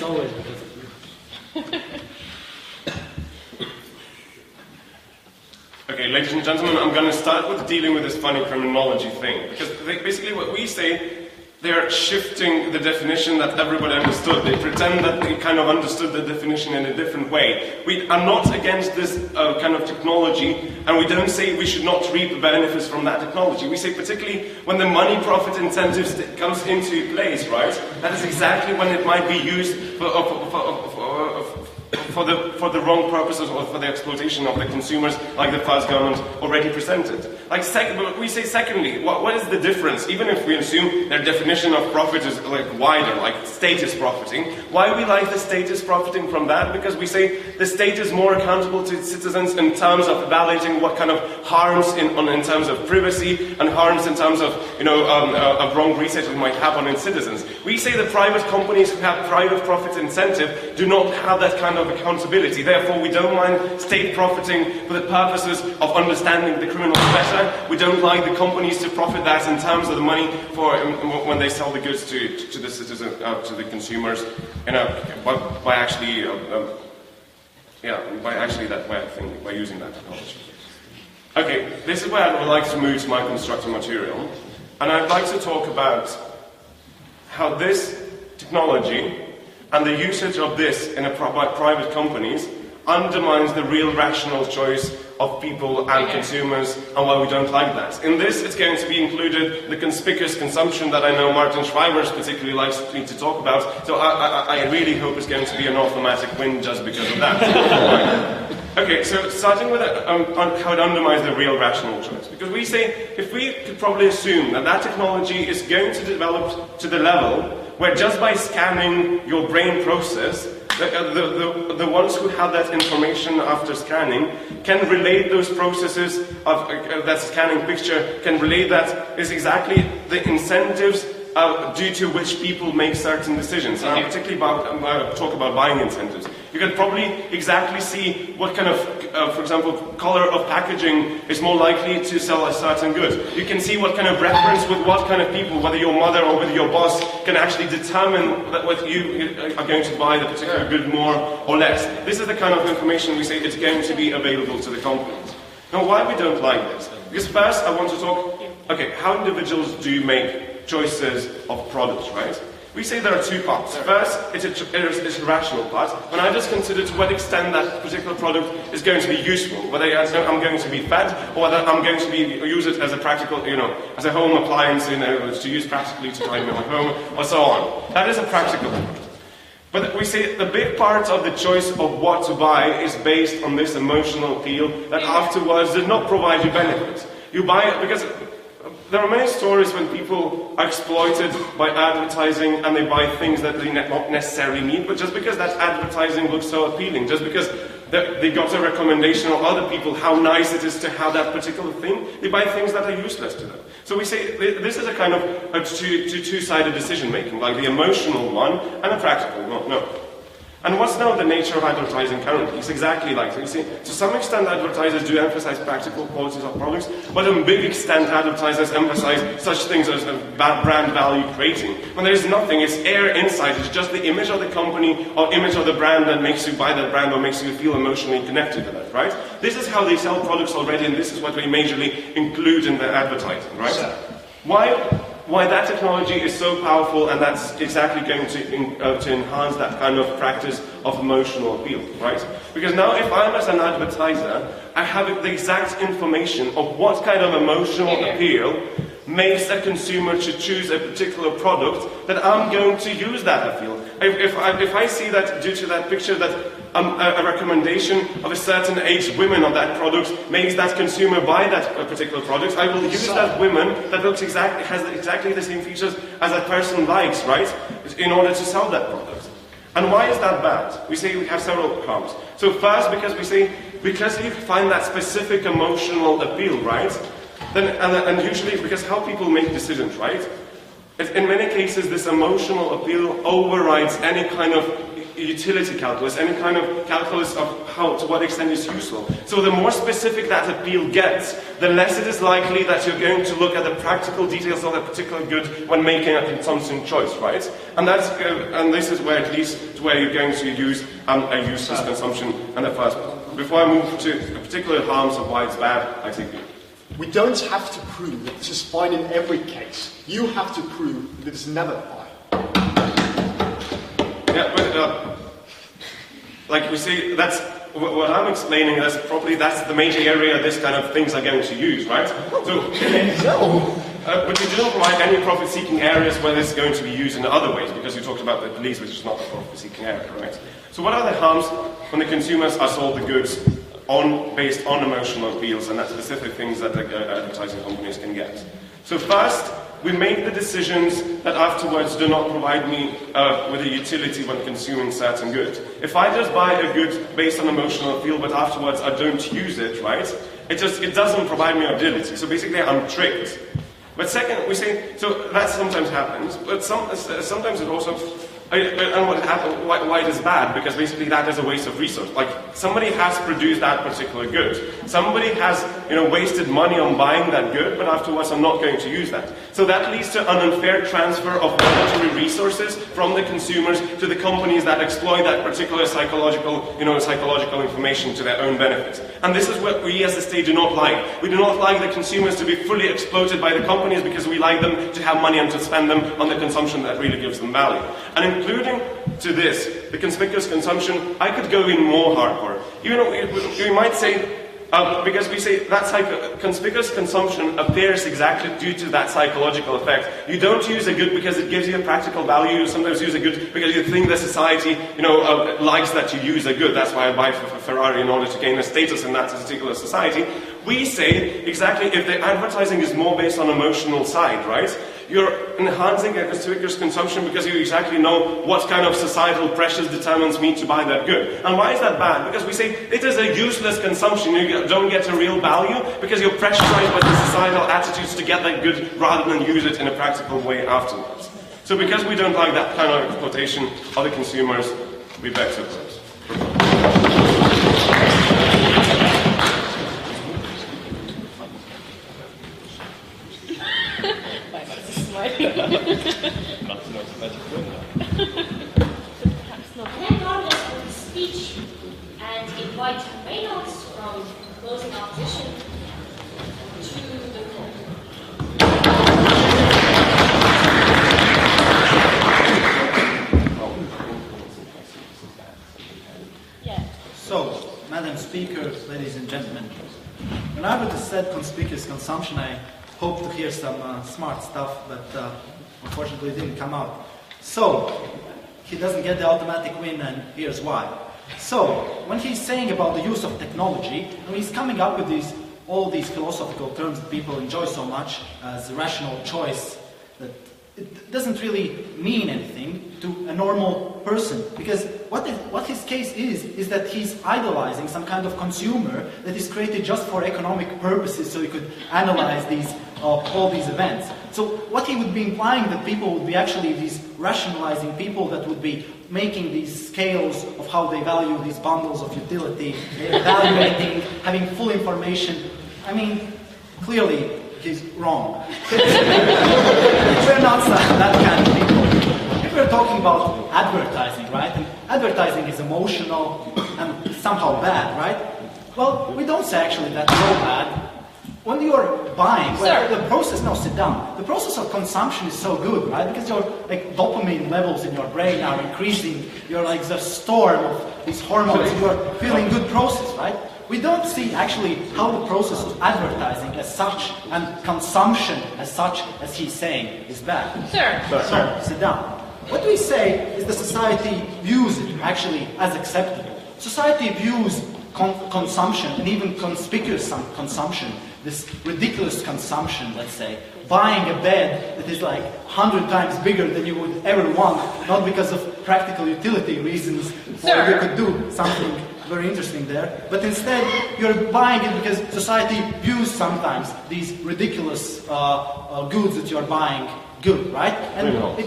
It's always because of you. Okay, ladies and gentlemen, I'm going to start with dealing with this funny criminology thing. Because basically what we say, they're shifting the definition that everybody understood. They pretend that they kind of understood the definition in a different way. We are not against this kind of technology, and we don't say we should not reap the benefits from that technology. We say particularly when the money profit incentives comes into place, right? That is exactly when it might be used for the wrong purposes or for the exploitation of the consumers, like the first government already presented. We say secondly, what is the difference? Even if we assume their definition of profit is like wider, like status profiting, why we like the status profiting from that? Because we say the state is more accountable to its citizens in terms of evaluating what kind of harms in terms of privacy and harms in terms of of wrong research we might have on its citizens. We say the private companies who have private profit incentive do not have that kind of accountability. Therefore, we don't mind state profiting for the purposes of understanding the criminals better. We don't like the companies to profit that in terms of the money for when they sell the goods to the citizens, to the consumers, by actually that way of thinking, by using that technology. Okay, this is where I would like to move to my constructor material, and I'd like to talk about how this technology and the usage of this in private companies undermines the real rational choice of people and consumers, and why we don't like that. In this, it's going to be included the conspicuous consumption that I know Martin Schreiber particularly likes me to talk about, so I really hope it's going to be an automatic win just because of that. Okay, so starting with how it undermines the real rational choice. Because we say, if we could probably assume that technology is going to develop to the level where just by scanning your brain process, the ones who have that information after scanning can relate those processes of that scanning picture, can relate that is exactly the incentives due to which people make certain decisions. And I'm particularly talk about buying incentives. You can probably exactly see what kind of, for example, color of packaging is more likely to sell a certain good. You can see what kind of reference with what kind of people, whether your mother or whether your boss, can actually determine that what you are going to buy the particular good more or less. This is the kind of information we say it's going to be available to the companies. Now, why we don't like this? Because first, I want to talk, okay, how individuals do make choices of products, right? We say there are two parts. First, it's a rational part, when I just consider to what extent that particular product is going to be useful, whether I'm going to be fed, or whether I'm going to use it as a practical, as a home appliance, to use practically to tidy my home, or so on. That is a practical part. But we say the big part of the choice of what to buy is based on this emotional appeal that afterwards did not provide you benefits. You buy it because there are many stories when people are exploited by advertising and they buy things that they not necessarily need, but just because that advertising looks so appealing, just because they got a recommendation of other people how nice it is to have that particular thing, they buy things that are useless to them. So we say this is a kind of a two-sided decision making, like the emotional one and a practical one. No. And what's now the nature of advertising currently? It's exactly like that. You see, to some extent advertisers do emphasize practical qualities of products, but to a big extent advertisers emphasize such things as brand value creating. When there is nothing, it's air inside, it's just the image of the company or image of the brand that makes you buy that brand or makes you feel emotionally connected to that, right? This is how they sell products already, and this is what we majorly include in the advertising, right? Why that technology is so powerful, and that's exactly going to enhance that kind of practice of emotional appeal, right? Because now if I'm as an advertiser, I have the exact information of what kind of emotional appeal makes a consumer to choose a particular product, that I'm going to use that appeal. If I see that due to that picture that a recommendation of a certain age women of that product makes that consumer buy that particular product, I will use that woman that looks has exactly the same features as that person likes, right? In order to sell that product. And why is that bad? We say we have several harms. So first, because we say, because you find that specific emotional appeal, right? Then, and usually because how people make decisions, right? In many cases, this emotional appeal overrides any kind of utility calculus, any kind of calculus of how, to what extent it's useful. So the more specific that appeal gets, the less it is likely that you're going to look at the practical details of a particular good when making a consumption choice, right? And this is where it leads to where you're going to use a useless consumption in the first place. Before I move to the particular harms of why it's bad, I take you. We don't have to prove that this is fine in every case. You have to prove that it's never fine. Yeah, but like we see, that's what I'm explaining. That's the major area this kind of things are going to use, right? So, but you do not provide any profit-seeking areas where this is going to be used in other ways, because you talked about the police, which is not a profit-seeking area, right? So, what are the harms when the consumers are sold the goods based on emotional appeals and that specific things that the advertising companies can get? So, first, we make the decisions that afterwards do not provide me with a utility when consuming certain goods. If I just buy a good based on emotional appeal, but afterwards I don't use it, right? It doesn't provide me utility. So basically, I'm tricked. But second, we say, so that sometimes happens, but sometimes it also. And why it is bad? Because basically that is a waste of resource. Like, somebody has produced that particular good. Somebody has, wasted money on buying that good, but afterwards I'm not going to use that. So that leads to an unfair transfer of monetary resources from the consumers to the companies that exploit that particular psychological information to their own benefit. And this is what we as a state do not like. We do not like the consumers to be fully exploited by the companies because we like them to have money and to spend them on the consumption that really gives them value. And including to this, the conspicuous consumption, I could go in more hardcore. We might say, because we say that conspicuous consumption appears exactly due to that psychological effect. You don't use a good because it gives you a practical value. You sometimes use a good because you think the society, likes that you use a good. That's why I buy a Ferrari in order to gain a status in that particular society. We say exactly if the advertising is more based on emotional side, right? You're enhancing a conspicuous consumption because you exactly know what kind of societal pressures determines me to buy that good. And why is that bad? Because we say it is a useless consumption. You don't get a real value because you're pressurized by the societal attitudes to get that good rather than use it in a practical way afterwards. So because we don't like that kind of exploitation of the consumers, we beg to close. Regardless of the speech and invite Reynolds from closing opposition to the court. Yeah. So, Madam Speaker, ladies and gentlemen, when I would have said conspicuous consumption, I hoped to hear some smart stuff, but unfortunately it didn't come out. So, he doesn't get the automatic win, and here's why. So, when he's saying about the use of technology, and he's coming up with all these philosophical terms that people enjoy so much as rational choice, that it doesn't really mean anything to a normal person. Because what his case is that he's idolizing some kind of consumer that is created just for economic purposes so he could analyze all these events. So what he would be implying that people would be actually these rationalizing people that would be making these scales of how they value these bundles of utility, evaluating, having full information. I mean, clearly he's wrong. We're not that kind of people. If we're talking about advertising, right? And advertising is emotional and somehow bad, right? Well, we don't say actually that's so bad. When you're buying, the process, no, sit down. The process of consumption is so good, right? Because your dopamine levels in your brain are increasing. You're like the storm of these hormones. You're feeling good process, right? We don't see actually how the process of advertising as such and consumption as such, as he's saying, is bad. Sir, sit down. What we say is the society views it actually as acceptable. Society views consumption and even conspicuous consumption, this ridiculous consumption, let's say, buying a bed that is like 100 times bigger than you would ever want, not because of practical utility reasons, or you could do something very interesting there, but instead you're buying it because society views sometimes these ridiculous goods that you're buying good, right? And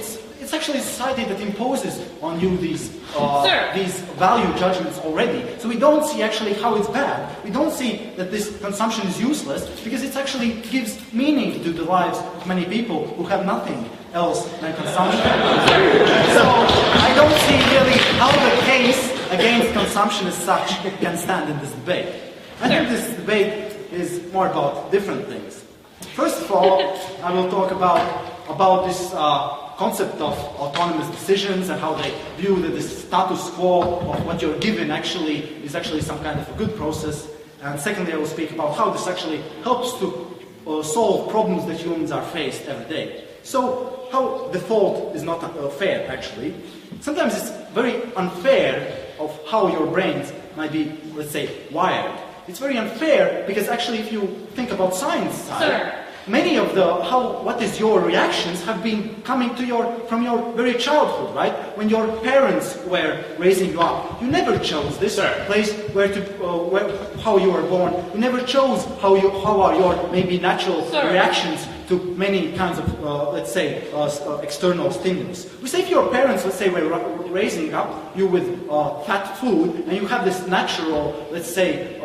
it's actually a society that imposes on you these Sir. value judgments already. So we don't see actually how it's bad. We don't see that this consumption is useless because it actually gives meaning to the lives of many people who have nothing else than consumption. So I don't see really how the case against consumption as such can stand in this debate. I think this debate is more about different things. First of all, I will talk about this concept of autonomous decisions and how they view that this status quo of what you're given is actually some kind of a good process. And secondly, I will speak about how this actually helps to solve problems that humans are faced every day. So, how default is not fair, actually. Sometimes it's very unfair of how your brains might be, let's say, wired. It's very unfair because actually if you think about science side, many of what is your reactions have been coming from your very childhood, right? When your parents were raising you up, you never chose this place how you were born. You never chose how are your maybe natural reactions to many kinds of, let's say, external stimulus. We say if your parents, let's say, were raising up you with fat food, and you have this natural, let's say,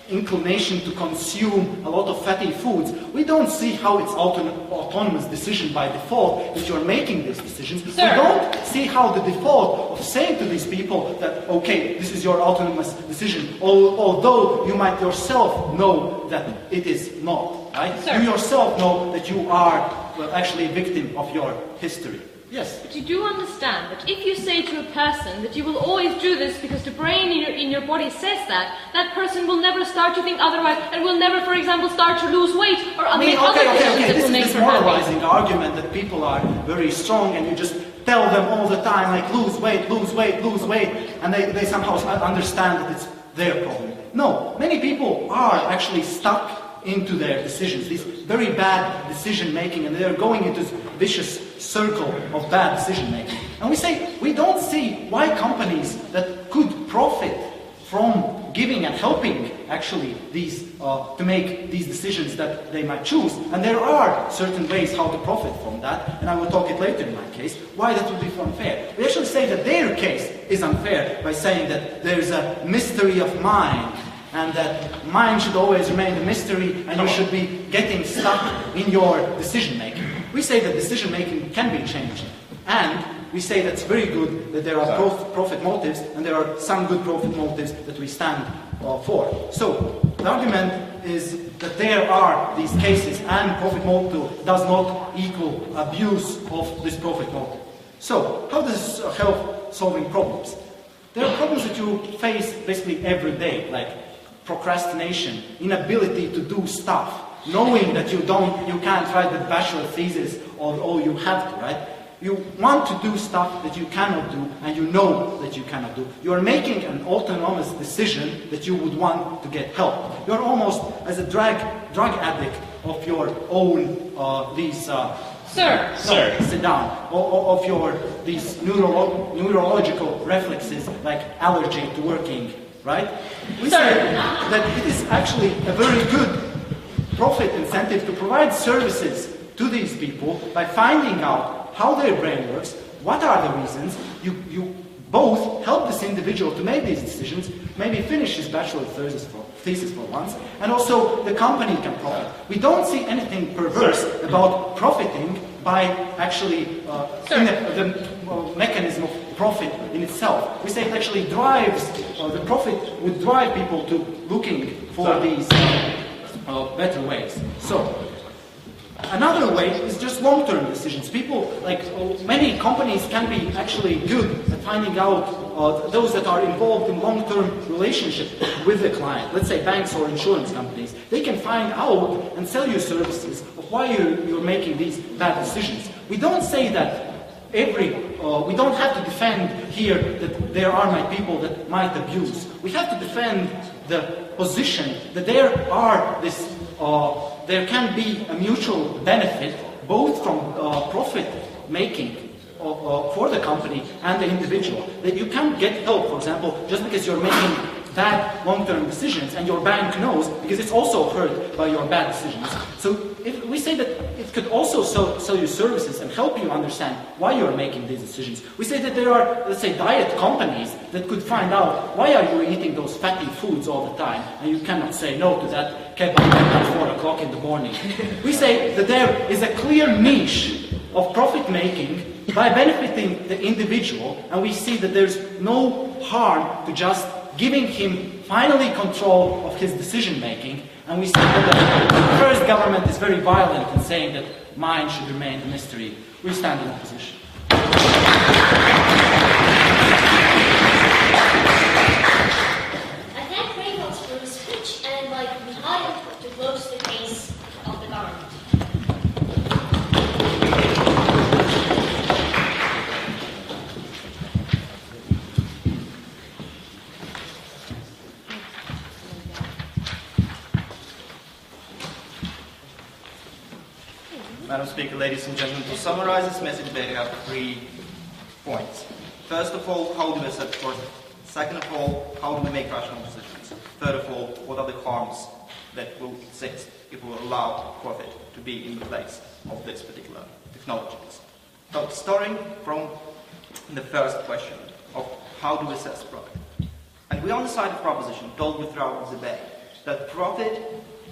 inclination to consume a lot of fatty foods, we don't see how it's autonomous decision by default that you're making these decisions. We don't see how the default of saying to these people that, okay, this is your autonomous decision, although you might yourself know that it is not, right? You yourself know that you are actually a victim of your history. Yes. But you do understand that if you say to a person that you will always do this because the brain in your body says that, that person will never start to think otherwise and will never, for example, start to lose weight or other decisions that will make this her happy. moralizing argument that people are very strong and you just tell them all the time, like, lose weight, lose weight, lose weight, and they somehow understand that it's their problem. No, many people are actually stuck into their decisions, this very bad decision making, and they're going into this vicious circle of bad decision making. And we say, we don't see why companies that could profit from giving and helping actually these to make these decisions that they might choose, and there are certain ways how to profit from that, and I will talk it later in my case, why that would be unfair. We actually say that their case is unfair by saying that there's a mystery of mind, and that mind should always remain a mystery, and you should be getting stuck in your decision-making. We say that decision-making can be changed, and we say that's very good that there are profit motives, and there are some good profit motives that we stand for. So, the argument is that there are these cases, and profit motive does not equal abuse of this profit motive. So, how does this help solving problems? There are problems that you face basically every day, like procrastination, inability to do stuff, knowing that you can't write the bachelor thesis or you have to, right? You want to do stuff that you cannot do, and you know that you cannot do. You are making an autonomous decision that you would want to get help. You're almost as a drug addict of your own sit down. Of your these neurological reflexes like allergy to working. Right? We say that it is actually a very good profit incentive to provide services to these people by finding out how their brain works, what are the reasons. You both help this individual to make these decisions, maybe finish his bachelor thesis for once, and also the company can profit. We don't see anything perverse about profiting by actually the mechanism of profit in itself. We say it actually drives, the profit would drive people to looking for these better ways. So, another way is just long-term decisions. People, like many companies can be actually good at finding out those that are involved in long-term relationship with the client. Let's say banks or insurance companies. They can find out and sell you services of why you're making these bad decisions. We don't say that we don't have to defend here that there are people that might abuse. We have to defend the position that there can be a mutual benefit both from profit making for the company and the individual. That you can't get help, for example, just because you're making bad long-term decisions, and your bank knows because it's also hurt by your bad decisions. So if we say that it could also sell you services and help you understand why you're making these decisions. We say that there are, let's say, diet companies that could find out why are you eating those fatty foods all the time, and you cannot say no to that kebab at 4 o'clock in the morning. We say that there is a clear niche of profit making by benefiting the individual, and we see that there's no harm to just giving him finally control of his decision making, and we see that the first government is very violent in saying that mine should remain a mystery. We stand in opposition. I thank Reynolds for his speech and invite Mikhail to close the case of the government. Madam Speaker, ladies and gentlemen, to summarize this message, we have 3 points. First of all, how do we set profit? Second of all, how do we make rational decisions? Third of all, what are the harms that will exist if we allow profit to be in the place of this particular technologies? So, starting from the first question of how do we assess profit? And we on the side of proposition told you throughout the debate that profit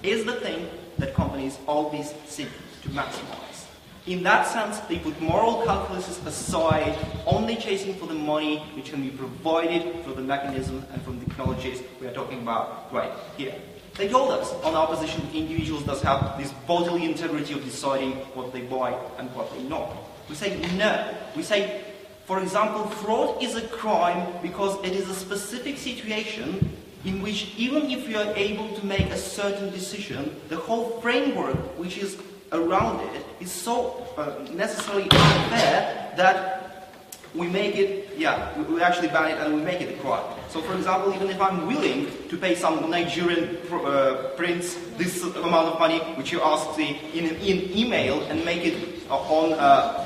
is the thing that companies always seek to maximize. In that sense, they put moral calculuses aside, only chasing for the money which can be provided through the mechanism and from the technologies we are talking about right here. They told us on our position that individuals does have this bodily integrity of deciding what they buy and what they not. We say no. We say, for example, fraud is a crime because it is a specific situation in which even if you are able to make a certain decision, the whole framework which is around it is so necessarily unfair that we make it, we actually ban it and we make it a crime. So for example, even if I'm willing to pay some Nigerian prince this amount of money, which you asked in an email, and make it on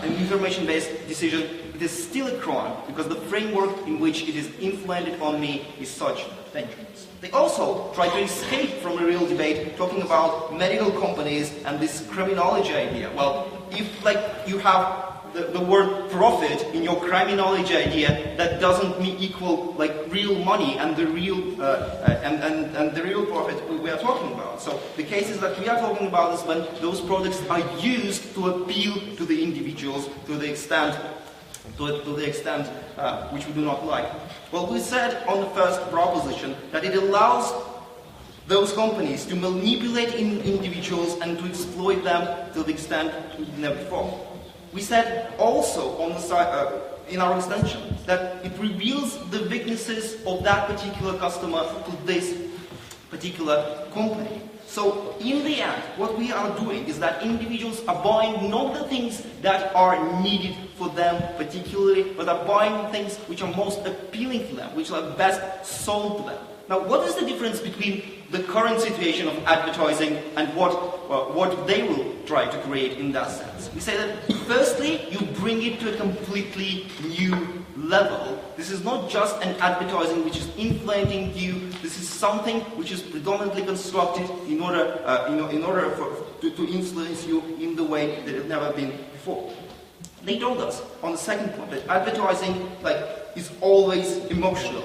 an information-based decision, it is still a crime because the framework in which it is influenced on me is such dangerous. They also try to escape from a real debate talking about medical companies and this criminology idea. Well, if you have the word profit in your criminology idea, that doesn't equal real money and the real and the real profit we are talking about. So the cases that we are talking about is when those products are used to appeal to the individuals to the extent which we do not like. Well, we said on the first proposition that it allows those companies to manipulate individuals and to exploit them to the extent never before. We said also on the side, in our extension that it reveals the weaknesses of that particular customer to this particular company. So in the end, what we are doing is that individuals are buying not the things that are needed for them particularly, but are buying things which are most appealing to them, which are best sold to them. Now, what is the difference between the current situation of advertising and what they will try to create in that sense? We say that firstly, you bring it to a completely new level. This is not just an advertising which is influencing you. This is something which is predominantly constructed in order to influence you in the way that it never been before. They told us on the second point that advertising is always emotional.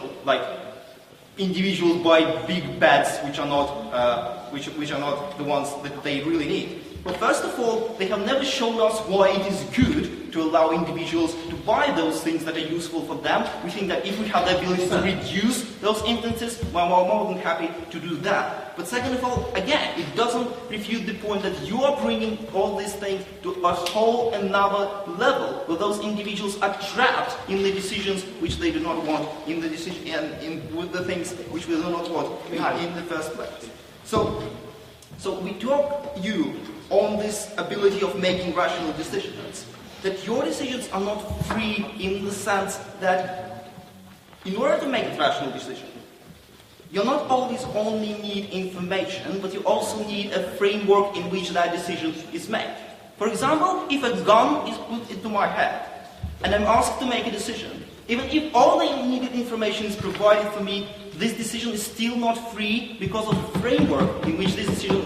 Individuals buy big bets which are not the ones that they really need. Well, first of all, they have never shown us why it is good to allow individuals to buy those things that are useful for them. We think that if we have the ability to reduce those instances, well, we're more than happy to do that. But second of all, again, it doesn't refute the point that you are bringing all these things to a whole another level, where those individuals are trapped in the decisions which they do not want, in the decision and with the things which we do not want in the first place. So we talk you on this ability of making rational decisions, that your decisions are not free in the sense that in order to make a rational decision, you not always only need information, but you also need a framework in which that decision is made. For example, if a gun is put into my head and I'm asked to make a decision, even if all the needed information is provided for me, this decision is still not free because of the framework in which this decision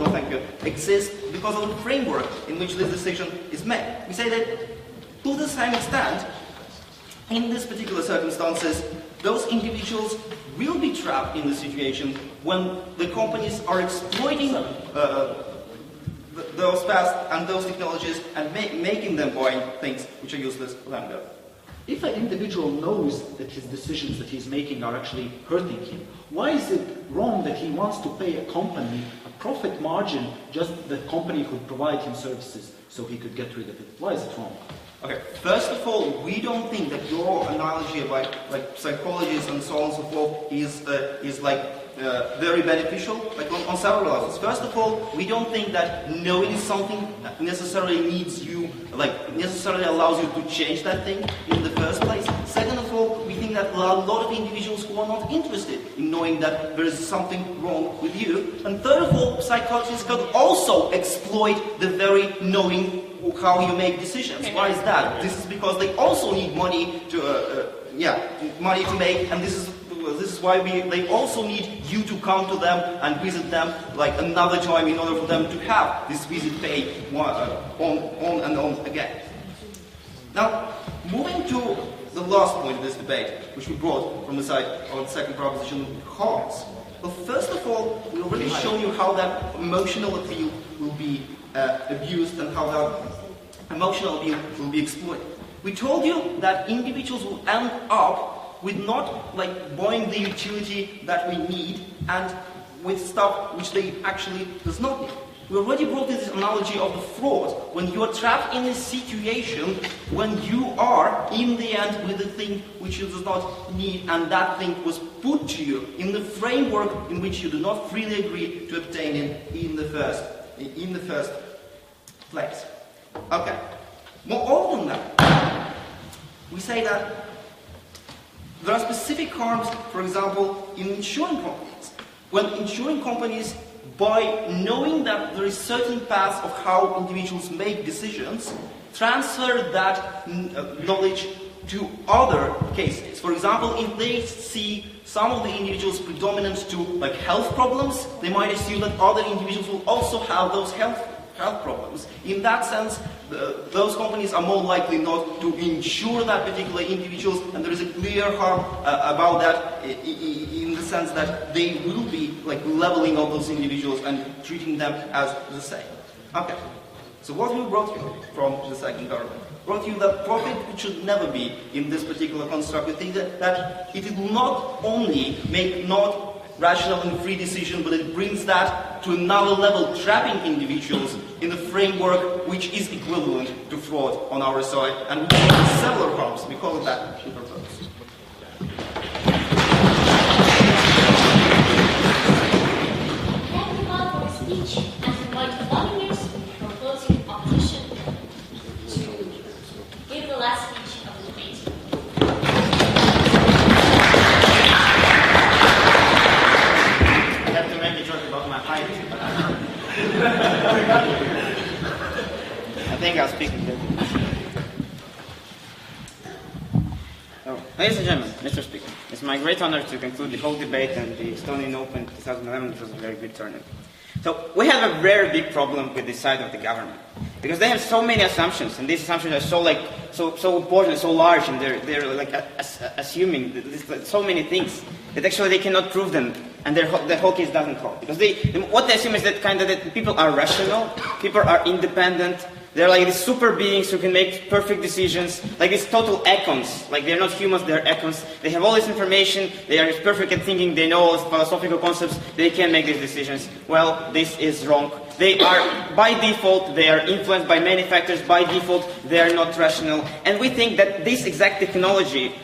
exists, because of the framework in which this decision is made. We say that to the same extent, in these particular circumstances, those individuals will be trapped in the situation when the companies are exploiting those past and those technologies and making them buy things which are useless for them. If an individual knows that his decisions that he's making are actually hurting him, why is it wrong that he wants to pay a company a profit margin just that the company could provide him services so he could get rid of it? Why is it wrong? Okay, first of all, we don't think that your analogy about psychologists and so on and so forth is very beneficial, on several levels. First of all, we don't think that knowing something necessarily needs you, necessarily allows you to change that thing in the first place. Second of all, we think that there are a lot of individuals who are not interested in knowing that there is something wrong with you. And third of all, psychologists could also exploit the very knowing how you make decisions. Why is that? This is because they also need money to, money to make, and this is why they also need you to come to them and visit them like another time in order for them to have this visit paid on and on again. Now, moving to the last point of this debate, which we brought from the side of the second proposition, harms. Well, first of all, we already shown you how that emotional appeal will be abused and how that emotional appeal will be exploited. We told you that individuals will end up with not buying the utility that we need and with stuff which they actually does not need. We already brought this analogy of the fraud. When you are trapped in a situation when you are in the end with the thing which you do not need and that thing was put to you in the framework in which you do not freely agree to obtain it in the first place. Okay. More than that, we say that there are specific harms, for example, in insurance companies. When insurance companies, by knowing that there is certain paths of how individuals make decisions, transfer that knowledge to other cases. For example, if they see some of the individuals predominant to health problems, they might assume that other individuals will also have those health problems. In that sense, those companies are more likely not to insure that particular individuals, and there is a clear harm about that in the sense that they will be leveling out those individuals and treating them as the same. Okay. So what we brought you from the second government? Brought you that profit which should never be in this particular construct. We think that it will not only make not rational and free decision, but it brings that to another level, trapping individuals in the framework which is equivalent to fraud on our side, and we have several harms because of that. Thank you all for your speech, and invite the volunteers for closing opposition to give the last speech of the debate. I have to make a joke about my height. I think I'll speak a bit. So, ladies and gentlemen, Mr. Speaker, it's my great honor to conclude the whole debate and the Estonian Open 2011. It was a very good turnout. So, we have a very big problem with this side of the government, because they have so many assumptions, and these assumptions are so important, so large, and they're assuming so many things that actually they cannot prove them, and the whole case doesn't hold. Because what they assume is that that people are rational, people are independent, they're like these super beings who can make perfect decisions, like these total icons. Like they're not humans, they're icons. They have all this information, they are perfect at thinking, they know all these philosophical concepts, they can make these decisions. Well, this is wrong. They are, by default, they are influenced by many factors. By default, they are not rational. And we think that this exact technology,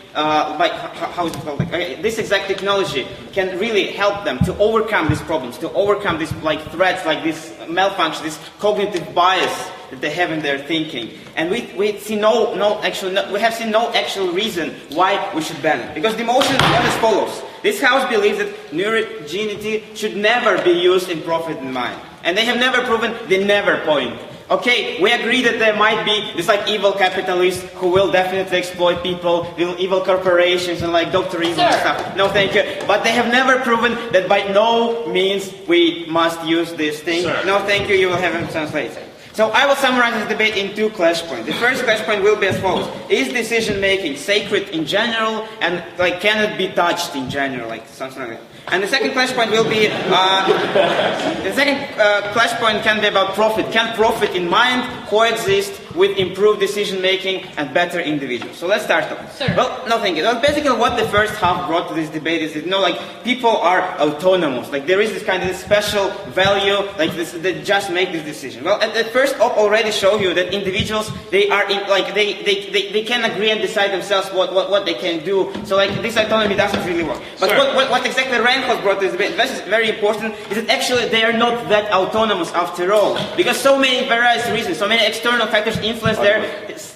this exact technology can really help them to overcome these problems, to overcome these threats, like this malfunction, this cognitive bias that they have in their thinking. And we have seen no actual reason why we should ban it. Because the motion is as follows. This House believes that neurogeneity should never be used in profit in mind. And they have never proven the never point. Okay, we agree that there might be this like evil capitalists who will definitely exploit people, evil corporations and like doctorism and stuff. No, thank you. But they have never proven that by no means we must use this thing. Sir. No, thank you. You will have him translate. So I will summarize this debate in 2 clash points. The first clash point will be as follows: is decision making sacred in general, and like can it be touched in general, like something like that? And the second clash point will be clash point can be about profit. Can profit in mind coexist with improved decision making and better individuals? So let's start off. Sir. Well, no, thank you. Well, basically, what the first half brought to this debate is that like people are autonomous. Like there is this kind of special value, like this, that just make this decision. Well, at the first op already showed you that individuals they are they can agree and decide themselves what they can do. So like this autonomy doesn't really work. But what exactly Reinhold brought to this debate, this is very important, is that actually they are not that autonomous after all, because so many various reasons, so many external factors influence their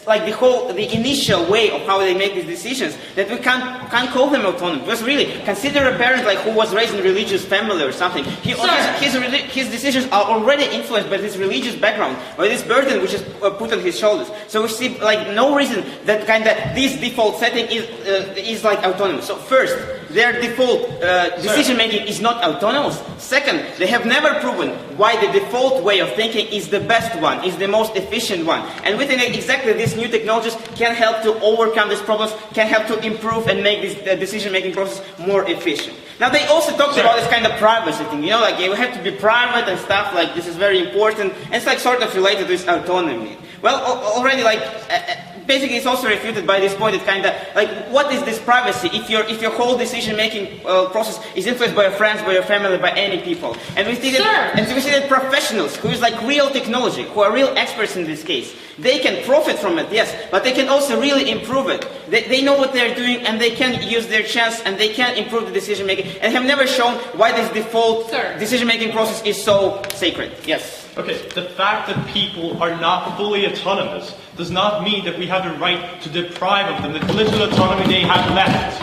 the initial way of how they make these decisions, that we can't call them autonomous. Because really, consider a parent like who was raised in a religious family or something. His decisions are already influenced by this religious background, by this burden which is put on his shoulders. So we see like no reason that this default setting is like autonomous. So first, their default decision making is not autonomous. Second, they have never proven why the default way of thinking is the best one, is the most efficient one. And we think that exactly these new technologies can help to overcome these problems, can help to improve and make this decision-making process more efficient. Now they also talked about this kind of privacy thing, you know, like you have to be private and stuff, like this is very important, and it's like sort of related to this autonomy. Well, already like, basically it's also refuted by this point, it's kind of like, what is this privacy if your whole decision-making process is influenced by your friends, by your family, by any people? And we see that professionals who use like real technology, who are real experts in this case, they can profit from it, yes, but they can also really improve it. They know what they're doing and they can use their chance and they can improve the decision-making and have never shown why this default decision-making process is so sacred. Yes? Okay, the fact that people are not fully autonomous does not mean that we have the right to deprive of them the little autonomy they have left.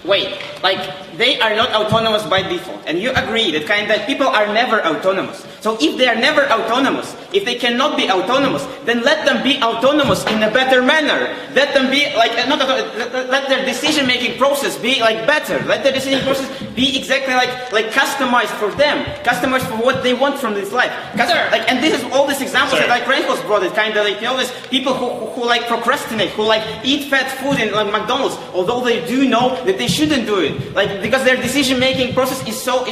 Wait, like they are not autonomous by default, and you agree that people are never autonomous. So if they are never autonomous, if they cannot be autonomous, then let them be autonomous in a better manner. Let them be like let their decision-making process be like better. Let their decision process be exactly like customized for them, customized for what they want from this life. And this is all these examples that like Reinhold brought. It kind of like, you know, these people who like procrastinate, who like eat fat food in like McDonald's, although they do know that they shouldn't do it, like because their decision-making process is so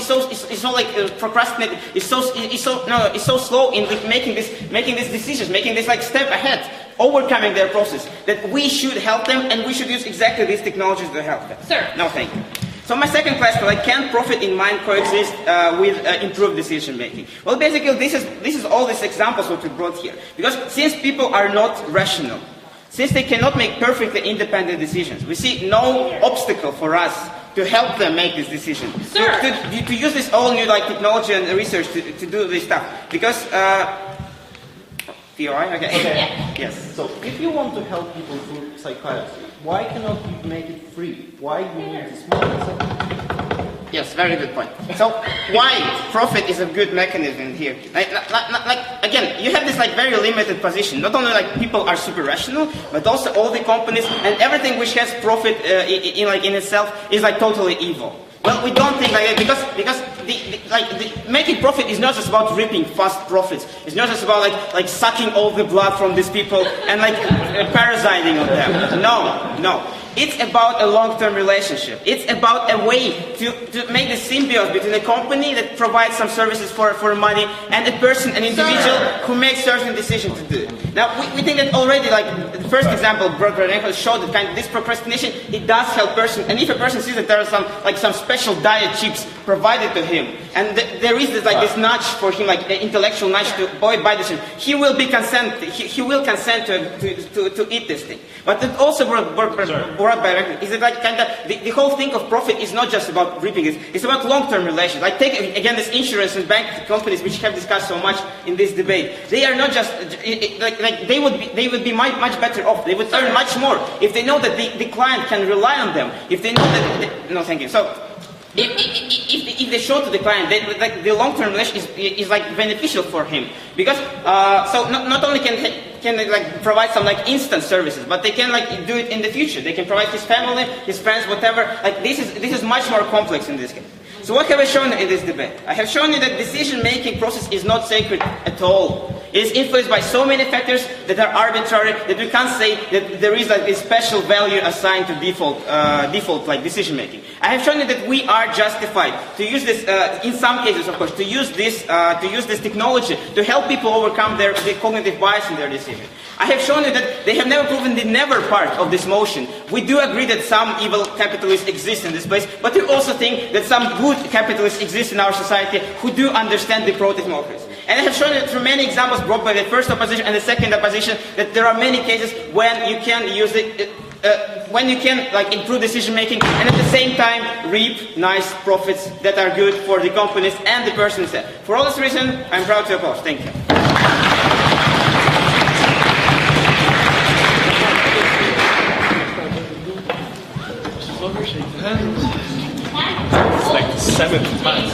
like procrastinated, it's so slow in like, making these decisions, making this like step ahead, overcoming their process, that we should help them and we should use exactly these technologies to help them. No, thank you. So my second question, like, can profit in mind coexist with improved decision making? Well, basically, this is all these examples what we brought here, because since people are not rational, since they cannot make perfectly independent decisions, we see no obstacle for us to help them make this decision. To use this all new like technology and research to do this stuff. Because POI? Okay. Yes. So if you want to help people through psychiatry, why cannot you make it free? Why do you need this money? Yes, very good point. So why profit is a good mechanism here? Like again, you have this like very limited position. Not only like people are super rational, but also all the companies and everything which has profit in itself is like totally evil. Well, we don't think like that because making profit is not just about reaping fast profits. It's not just about like sucking all the blood from these people and like parasiting on them. No. It's about a long-term relationship. It's about a way to make the symbiosis between a company that provides some services for money and a person, an individual who makes certain decisions to do. Now, we think that already, like the first example, Reinhold showed that kind of this procrastination, it does help person. And if a person sees that there are some special diet chips provided to him, and there is this nudge for him, like an intellectual nudge to buy this, he will consent to eat this thing. But it also brought by Reinhold is that like kind of the whole thing of profit is not just about reaping it. It's about long-term relations. Like take again this insurance and bank companies which have discussed so much in this debate. They are not just they would be much better off. They would earn much more if they know that the client can rely on them. If they know that no, thank you. So if they show to the client that like the long-term relation is like beneficial for him, because so not only can they like provide some like instant services, but they can like do it in the future. They can provide his family, his friends, whatever. Like this is much more complex in this case. So what have I shown in this debate? I have shown you that decision-making process is not sacred at all. It is influenced by so many factors that are arbitrary that we can't say that there is like a special value assigned to default like decision-making. I have shown you that we are justified to use this, in some cases, of course, to use this technology to help people overcome their cognitive bias in their decision. I have shown you that they have never proven the never part of this motion. We do agree that some evil capitalists exist in this place, but we also think that some good capitalists exist in our society who do understand the pro-democracy. And I have shown you through many examples brought by the first opposition and the second opposition that there are many cases when you can use it, when you can like improve decision making and at the same time reap nice profits that are good for the companies and the person itself. For all this reason, I'm proud to oppose. Thank you. It's like the 7th time.